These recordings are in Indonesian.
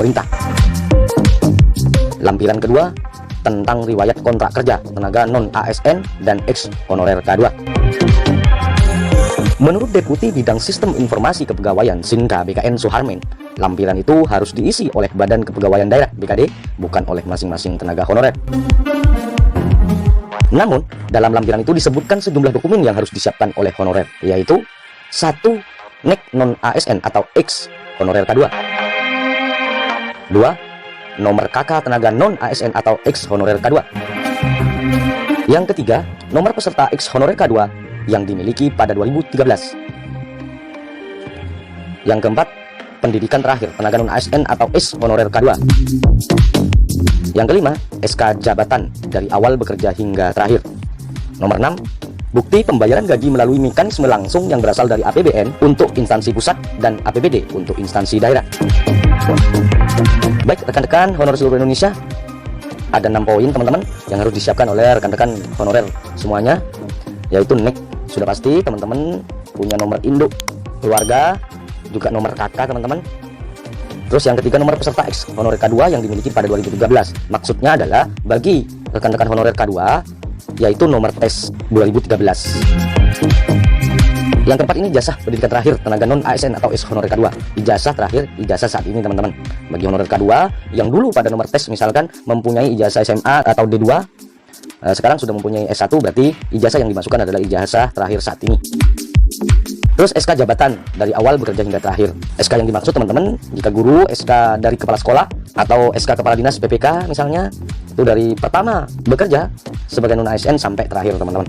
pemerintah. Lampiran kedua tentang riwayat kontrak kerja tenaga non-ASN dan ex honorer K2. Menurut Deputi Bidang Sistem Informasi Kepegawaian Sinka BKN Suharmin, lampiran itu harus diisi oleh Badan Kepegawaian Daerah BKD, bukan oleh masing-masing tenaga honorer. Namun, dalam lampiran itu disebutkan sejumlah dokumen yang harus disiapkan oleh honorer, yaitu 1. NEK non-ASN atau ex honorer K2. 2. Nomor KK tenaga non-ASN atau ex honorer K2. Yang ketiga, nomor peserta ex honorer K2 yang dimiliki pada 2013. Yang keempat, pendidikan terakhir tenaga non-ASN atau ex honorer K2. Yang kelima, SK jabatan dari awal bekerja hingga terakhir. Nomor 6, bukti pembayaran gaji melalui mekanisme langsung yang berasal dari APBN untuk instansi pusat dan APBD untuk instansi daerah. Baik rekan-rekan honorer seluruh Indonesia, ada 6 poin teman-teman yang harus disiapkan oleh rekan-rekan honorer semuanya, yaitu NEK sudah pasti, teman-teman punya nomor induk keluarga, juga nomor KK teman-teman. Terus yang ketiga, nomor peserta ex honorer K2 yang dimiliki pada 2013. Maksudnya adalah bagi rekan-rekan honorer K2 yaitu nomor tes 2013. Yang keempat ini ijazah pendidikan terakhir tenaga non-ASN atau ex honorer K2. Ijazah terakhir, ijazah saat ini teman-teman. Bagi honorer K2 yang dulu pada nomor tes misalkan mempunyai ijazah SMA atau D2, sekarang sudah mempunyai S1, berarti ijazah yang dimasukkan adalah ijazah terakhir saat ini. Terus SK jabatan dari awal bekerja hingga terakhir. SK yang dimaksud teman-teman, jika guru, SK dari kepala sekolah atau SK kepala dinas PPK misalnya, itu dari pertama bekerja sebagai non-ASN sampai terakhir teman-teman.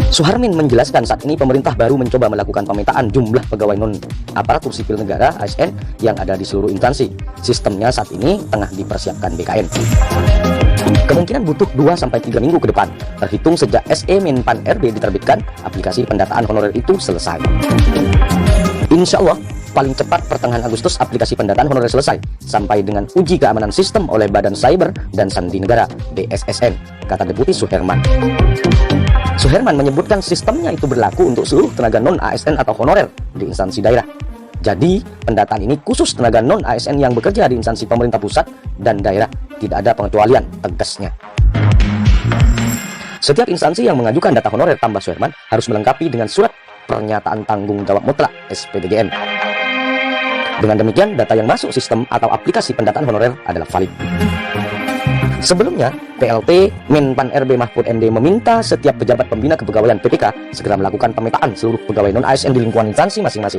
Suharmin menjelaskan saat ini pemerintah baru mencoba melakukan pemetaan jumlah pegawai non-aparatur sipil negara ASN yang ada di seluruh instansi. Sistemnya saat ini tengah dipersiapkan BKN. Kemungkinan butuh 2-3 minggu ke depan, terhitung sejak SE Menpan RB diterbitkan, aplikasi pendataan honorer itu selesai. Insya Allah, paling cepat pertengahan Agustus aplikasi pendataan honorer selesai, sampai dengan uji keamanan sistem oleh Badan Cyber dan Sandi Negara, BSSN, kata Deputi Suherman. Suherman menyebutkan sistemnya itu berlaku untuk seluruh tenaga non-ASN atau honorer di instansi daerah. Jadi, pendataan ini khusus tenaga non-ASN yang bekerja di instansi pemerintah pusat dan daerah. Tidak ada pengecualian, tegasnya. Setiap instansi yang mengajukan data honorer, tambah Suherman, harus melengkapi dengan surat pernyataan tanggung jawab mutlak (SPTJM). Dengan demikian, data yang masuk sistem atau aplikasi pendataan honorer adalah valid. Sebelumnya, PLT Menpan RB Mahfud MD meminta setiap pejabat pembina kepegawaian PPK segera melakukan pemetaan seluruh pegawai non-ASN di lingkungan instansi masing-masing.